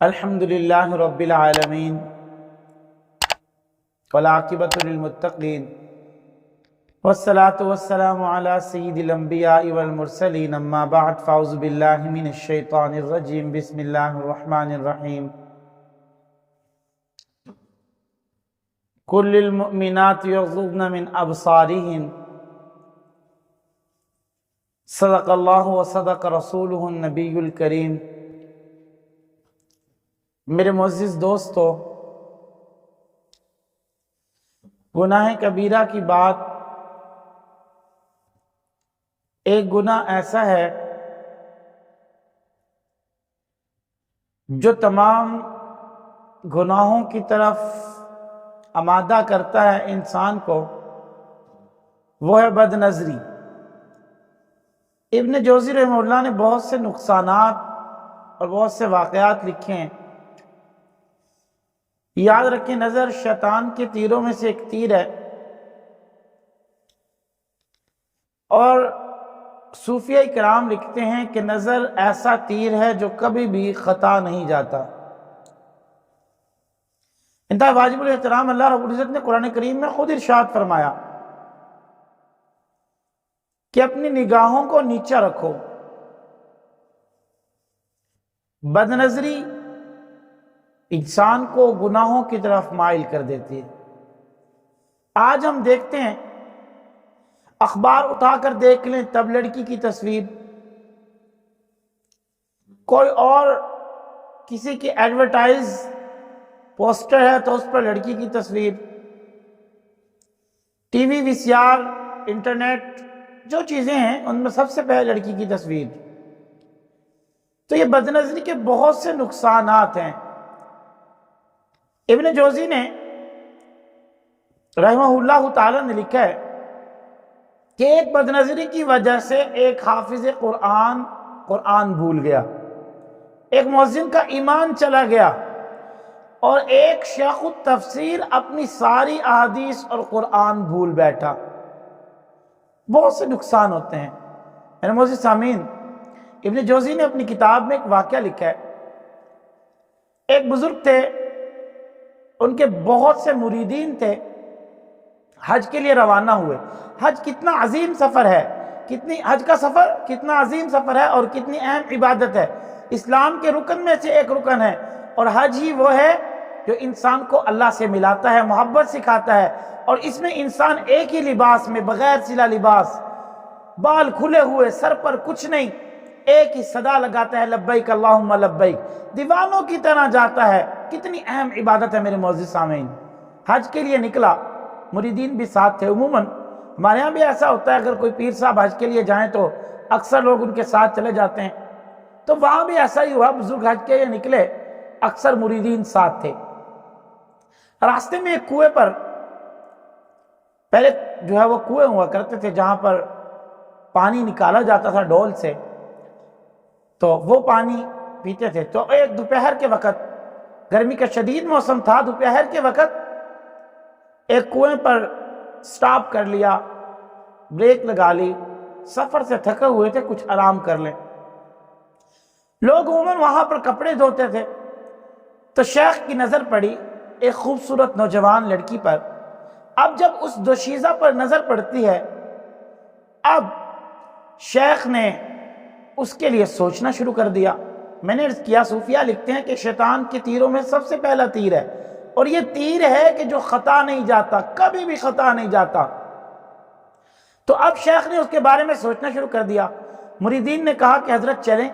الحمد للہ رب العالمین والعاقبۃ للمتقین والصلاة والسلام علی سید الانبیاء والمرسلین اما بعد فاعوذ باللہ من الشیطان الرجیم بسم اللہ الرحمن الرحیم قل للمؤمنات یغضضن من ابصارہن صدق اللہ وصدق رسولہ النبی الکریم۔ میرے معزز دوستو، گناہ کبیرہ کی بات ایک گناہ ایسا ہے جو تمام گناہوں کی طرف آمادہ کرتا ہے انسان کو، وہ ہے بد نظری۔ ابن جوزی رحمہ اللہ نے بہت سے نقصانات اور بہت سے واقعات لکھے ہیں۔ یاد رکھیں، نظر شیطان کے تیروں میں سے ایک تیر ہے، اور صوفیہ کرام لکھتے ہیں کہ نظر ایسا تیر ہے جو کبھی بھی خطا نہیں جاتا۔ انتہا واجب الاحترام، اللہ رب العزت نے قرآن کریم میں خود ارشاد فرمایا کہ اپنی نگاہوں کو نیچا رکھو۔ بد نظری انسان کو گناہوں کی طرف مائل کر دیتی ہے۔ آج ہم دیکھتے ہیں، اخبار اٹھا کر دیکھ لیں، تب لڑکی کی تصویر، کوئی اور کسی کی ایڈورٹائز پوسٹر ہے تو اس پر لڑکی کی تصویر، ٹی وی، وی سی آر، انٹرنیٹ، جو چیزیں ہیں ان میں سب سے پہلے لڑکی کی تصویر۔ تو یہ بد نظری کے بہت سے نقصانات ہیں۔ ابن جوزی نے رحمہ اللہ تعالی نے لکھا ہے کہ ایک بد نظری کی وجہ سے ایک حافظ قرآن بھول گیا، ایک مؤذن کا ایمان چلا گیا، اور ایک شیخ التفسیر اپنی ساری احادیث اور قرآن بھول بیٹھا۔ بہت سے نقصان ہوتے ہیں۔ میرے معزز سامعین، ابن جوزی نے اپنی کتاب میں ایک واقعہ لکھا ہے۔ ایک بزرگ تھے، ان کے بہت سے مریدین تھے، حج کے لیے روانہ ہوئے۔ حج کتنا عظیم سفر ہے، حج کا سفر کتنا عظیم سفر ہے اور کتنی اہم عبادت ہے۔ اسلام کے رکن میں سے ایک رکن ہے، اور حج ہی وہ ہے جو انسان کو اللہ سے ملاتا ہے، محبت سکھاتا ہے، اور اس میں انسان ایک ہی لباس میں، بغیر سلا لباس، بال کھلے ہوئے، سر پر کچھ نہیں، ایک ہی صدا لگاتا ہے، لبیک اللہم لبیک، دیوانوں کی طرح جاتا ہے۔ کتنی اہم عبادت ہے میرے معزز سامعین۔ حج کے لیے نکلا، مریدین بھی ساتھ تھے۔ عموماً ہمارے یہاں بھی ایسا ہوتا ہے، اگر کوئی پیر صاحب حج کے لیے جائیں تو اکثر لوگ ان کے ساتھ چلے جاتے ہیں۔ تو وہاں بھی ایسا ہی ہوا، بزرگ حج کے لیے نکلے، اکثر مریدین ساتھ تھے۔ راستے میں ایک کنویں پر، پہلے جو ہے وہ کنویں ہوا کرتے تھے جہاں پر پانی نکالا جاتا تھا ڈول سے، تو وہ پانی پیتے تھے۔ تو ایک دوپہر کے وقت، گرمی کا شدید موسم تھا، دوپہر کے وقت ایک کنویں پر سٹاپ کر لیا، بریک لگا لی، سفر سے تھکے ہوئے تھے، کچھ آرام کر لیں۔ لوگ عموماً وہاں پر کپڑے دھوتے تھے، تو شیخ کی نظر پڑی ایک خوبصورت نوجوان لڑکی پر۔ اب جب اس دوشیزہ پر نظر پڑتی ہے، اب شیخ نے اس کے لیے سوچنا شروع کر دیا۔ میں نے عرض کیا، صوفیہ لکھتے ہیں کہ شیطان کے تیروں میں سب سے پہلا تیر ہے، اور یہ تیر ہے کہ جو خطا نہیں جاتا، کبھی بھی خطا نہیں جاتا۔ تو اب شیخ نے اس کے بارے میں سوچنا شروع کر دیا۔ مریدین نے کہا کہ حضرت چلیں،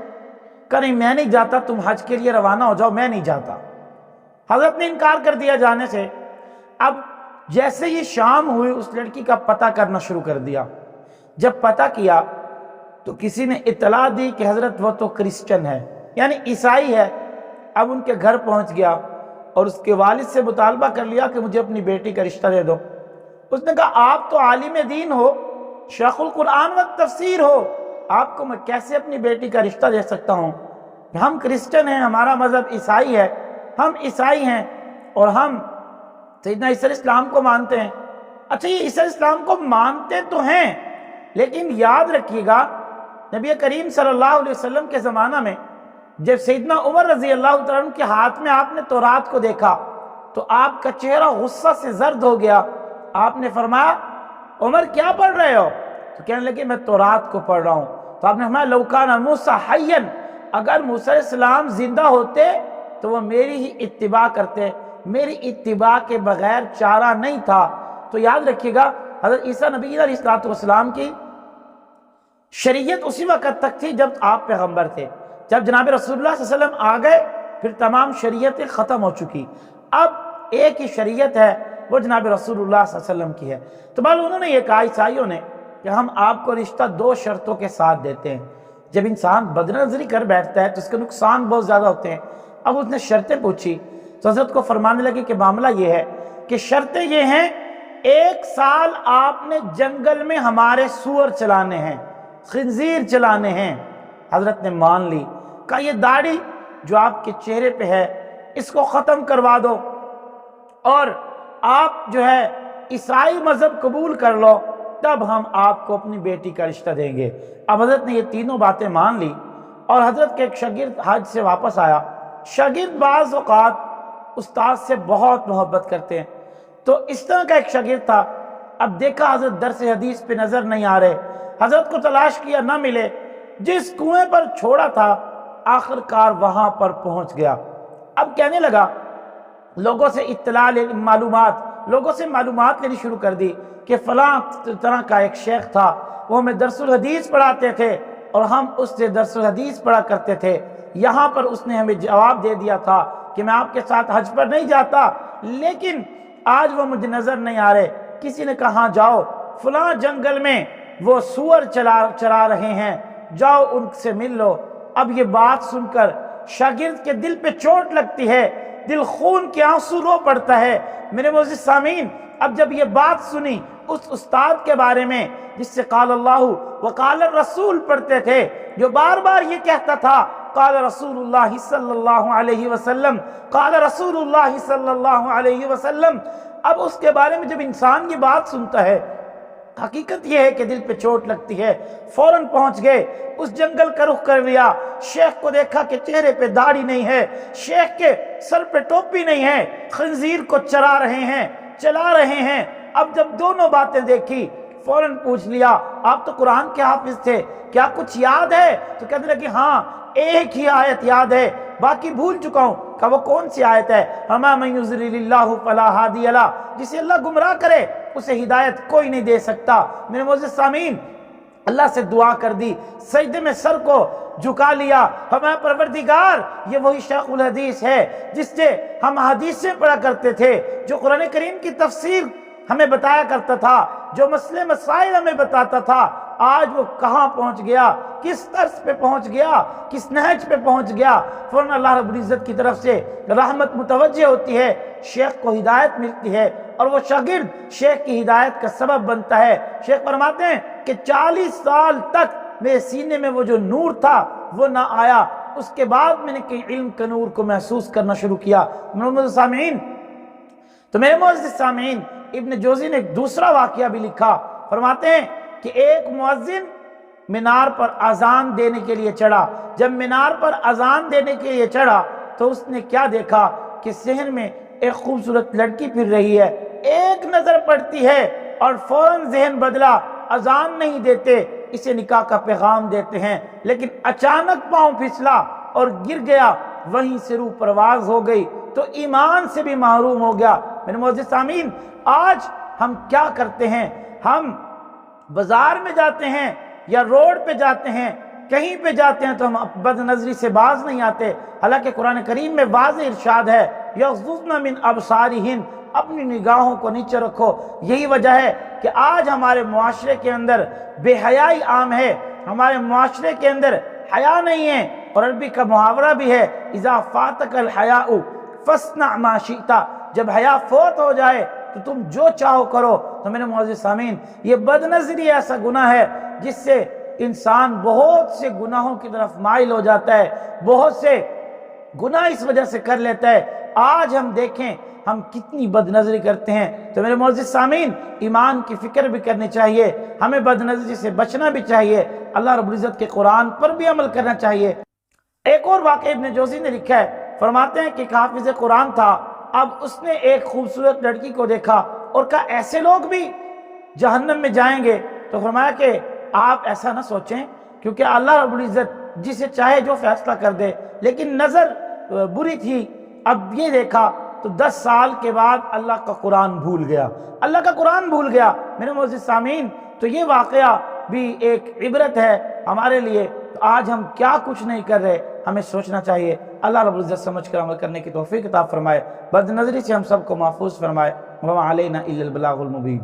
کہ نہیں میں نہیں جاتا، تم حج کے لیے روانہ ہو جاؤ، میں نہیں جاتا۔ حضرت نے انکار کر دیا جانے سے۔ اب جیسے یہ شام ہوئی، اس لڑکی کا پتہ کرنا شروع کر دیا۔ جب پتہ کیا تو کسی نے اطلاع دی کہ حضرت وہ تو کرسچن ہے، یعنی عیسائی ہے۔ اب ان کے گھر پہنچ گیا اور اس کے والد سے مطالبہ کر لیا کہ مجھے اپنی بیٹی کا رشتہ دے دو۔ اس نے کہا، آپ تو عالم دین ہو، شیخ القرآن و تفسیر ہو، آپ کو میں کیسے اپنی بیٹی کا رشتہ دے سکتا ہوں؟ ہم کرسچن ہیں، ہمارا مذہب عیسائی ہے، ہم عیسائی ہیں، اور ہم سیدنا عیسی علیہ السلام کو مانتے ہیں۔ اچھا، یہ عیسی علیہ السلام کو مانتے تو ہیں، لیکن یاد رکھیے گا، نبی کریم صلی اللہ علیہ وسلم کے زمانہ میں جب سیدنا عمر رضی اللہ تعالیٰ عنہ کے ہاتھ میں آپ نے تورات کو دیکھا تو آپ کا چہرہ غصہ سے زرد ہو گیا. آپ نے فرمایا عمر کیا پڑھ رہے ہو؟ تو کہنے لگے میں تورات کو پڑھ رہا ہوں. تو آپ نے فرمایا لو کان موسیٰ حیا، اگر موسیٰ علیہ السلام زندہ ہوتے تو وہ میری ہی اتباع کرتے، میری اتباع کے بغیر چارہ نہیں تھا. تو یاد رکھیے گا حضرت عیسیٰ نبی علیہ السلام کی شریعت اسی وقت تک تھی جب آپ پیغمبر تھے. جب جناب رسول اللہ صلی اللہ علیہ وسلم آ گئے پھر تمام شریعتیں ختم ہو چکی. اب ایک ہی شریعت ہے، وہ جناب رسول اللہ صلی اللہ علیہ وسلم کی ہے. تو بھائی انہوں نے یہ کہا عیسائیوں نے کہ ہم آپ کو رشتہ 2 شرطوں کے ساتھ دیتے ہیں. جب انسان بد نظری کر بیٹھتا ہے تو اس کے نقصان بہت زیادہ ہوتے ہیں. اب اس نے شرطیں پوچھی تو حضرت کو فرمانے لگے کہ معاملہ یہ ہے کہ شرطیں یہ ہیں 1 سال آپ نے جنگل میں ہمارے سور چلانے ہیں، خنزیر چلانے ہیں. حضرت نے مان لی. کہا یہ داڑھی جو آپ کے چہرے پہ ہے اس کو ختم کروا دو اور آپ جو ہے عیسائی مذہب قبول کر لو، تب ہم آپ کو اپنی بیٹی کا رشتہ دیں گے. اب حضرت نے یہ تینوں باتیں مان لی اور حضرت کے ایک شاگرد حج سے واپس آیا. شاگرد بعض اوقات استاد سے بہت محبت کرتے ہیں، تو اس طرح کا ایک شاگرد تھا. اب دیکھا حضرت درس حدیث پہ نظر نہیں آ رہے، حضرت کو تلاش کیا نہ ملے. جس کنویں پر چھوڑا تھا آخر کار وہاں پر پہنچ گیا. اب کہنے لگا لوگوں سے اطلاع لوگوں سے معلومات لینی شروع کر دی کہ فلاں طرح کا ایک شیخ تھا، وہ ہمیں درس الحدیث پڑھاتے تھے اور ہم اس سے درس الحدیث پڑھا کرتے تھے. یہاں پر اس نے ہمیں جواب دے دیا تھا کہ میں آپ کے ساتھ حج پر نہیں جاتا، لیکن آج وہ مجھے نظر نہیں آ رہے. کسی نے کہا ہاں جاؤ فلاں جنگل میں وہ سور چرا رہے ہیں، جاؤ ان سے مل لو. اب یہ بات سن کر شاگرد کے دل پہ چوٹ لگتی ہے، دل خون کے آنسو رو پڑتا ہے. میرے معزز سامعین، اب جب یہ بات سنی اس استاد کے بارے میں جس سے قال اللہ وقال الرسول پڑھتے تھے، جو بار بار یہ کہتا تھا قال رسول اللہ صلی اللہ علیہ وسلم، قال رسول اللہ صلی اللہ علیہ وسلم. اب اس کے بارے میں جب انسان یہ بات سنتا ہے، حقیقت یہ ہے کہ دل پہ چوٹ لگتی ہے. فوراً پہنچ گئے، اس جنگل کا رخ کر لیا. شیخ کو دیکھا کہ چہرے پہ داڑھی نہیں ہے، شیخ کے سر پہ ٹوپی نہیں ہے، خنزیر کو چلا رہے ہیں. اب جب دونوں باتیں دیکھی فوراً پوچھ لیا آپ تو قرآن کے حافظ تھے، کیا کچھ یاد ہے؟ تو کہنے لگے ہاں ایک ہی آیت یاد ہے، باقی بھول چکا ہوں. کہ وہ کون سی آیت ہے؟ وَمَا مَن يُضْلِلِ اللَّهُ فَلَا هَادِيَ لَهُ، جسے اللہ گمراہ کرے اسے ہدایت کوئی نہیں دے سکتا. میرے معزز سامعین، اللہ سے دعا کر دی، سجدے میں سر کو جھکا لیا. ہمارا پروردگار یہ وہی شیخ الحدیث ہے جس سے ہم حدیثیں پڑھا کرتے تھے، جو قرآن کریم کی تفسیر ہمیں بتایا کرتا تھا، جو مسئلے مسائل ہمیں بتاتا تھا. آج وہ کہاں پہنچ گیا، کس طرز پہ پہنچ گیا، کس نہج پہ پہنچ گیا. فوراً اللہ رب العزت کی طرف سے رحمت متوجہ ہوتی ہے، شیخ کو ہدایت ملتی ہے اور وہ شاگرد شیخ کی ہدایت کا سبب بنتا ہے. شیخ فرماتے ہیں کہ 40 سال تک میرے سینے میں وہ جو نور تھا وہ نہ آیا. اس کے بعد میں نے کہ علم کا نور کو محسوس کرنا شروع کیا. میرے معزز سامعین، ابن جوزی نے ایک دوسرا واقعہ بھی لکھا. فرماتے ہیں کہ ایک مؤذن مینار پر اذان دینے کے لیے چڑھا. جب مینار پر اذان دینے کے لیے چڑھا تو اس نے کیا دیکھا کہ صحن میں ایک خوبصورت لڑکی پھر رہی ہے. ایک نظر پڑتی ہے اور فوراً ذہن بدلا، اذان نہیں دیتے، اسے نکاح کا پیغام دیتے ہیں. لیکن اچانک پاؤں پھسلا اور گر گیا، وہیں سے روح پرواز ہو گئی تو ایمان سے بھی محروم ہو گیا. میرے معزز سامعین، آج ہم کیا کرتے ہیں؟ ہم بازار میں جاتے ہیں یا روڈ پہ جاتے ہیں، کہیں پہ جاتے ہیں تو ہم بد نظری سے باز نہیں آتے. حالانکہ قرآن کریم میں واضح ارشاد ہے یغضضن من ابصارہن، اپنی نگاہوں کو نیچے رکھو. یہی وجہ ہے کہ آج ہمارے معاشرے کے اندر بے حیائی عام ہے، ہمارے معاشرے کے اندر حیا نہیں ہے. اور عربی کا محاورہ بھی ہے اذا فاتک الحیاء فاصنع ما شئت، جب حیا فوت ہو جائے تو تم جو چاہو کرو. تو میرے معزز سامعین، یہ بد نظری ایسا گناہ ہے جس سے انسان بہت سے گناہوں کی طرف مائل ہو جاتا ہے، بہت سے گناہ اس وجہ سے کر لیتا ہے. آج ہم دیکھیں ہم کتنی بد نظری کرتے ہیں. تو میرے معزز سامعین، ایمان کی فکر بھی کرنی چاہیے، ہمیں بد نظری سے بچنا بھی چاہیے، اللہ رب العزت کے قرآن پر بھی عمل کرنا چاہیے. ایک اور واقعہ ابن جوزی نے لکھا ہے، فرماتے ہیں کہ ایک حافظ قرآن تھا، اب اس نے ایک خوبصورت لڑکی کو دیکھا اور کہا ایسے لوگ بھی جہنم میں جائیں گے؟ تو فرمایا کہ آپ ایسا نہ سوچیں، کیونکہ اللہ رب العزت جسے چاہے جو فیصلہ کر دے، لیکن نظر بری تھی، اب یہ دیکھا تو 10 سال کے بعد اللہ کا قرآن بھول گیا، اللہ کا قرآن بھول گیا۔ میرے معزز سامعین، تو یہ واقعہ بھی ایک عبرت ہے ہمارے لیے۔ تو آج ہم کیا کچھ نہیں کر رہے، ہمیں سوچنا چاہیے۔ اللہ رب العزت سمجھ کر عمل کرنے کی توفیق عطا فرمائے، بد نظری سے ہم سب کو محفوظ فرمائے۔ وما علینا الا البلاغ المبین۔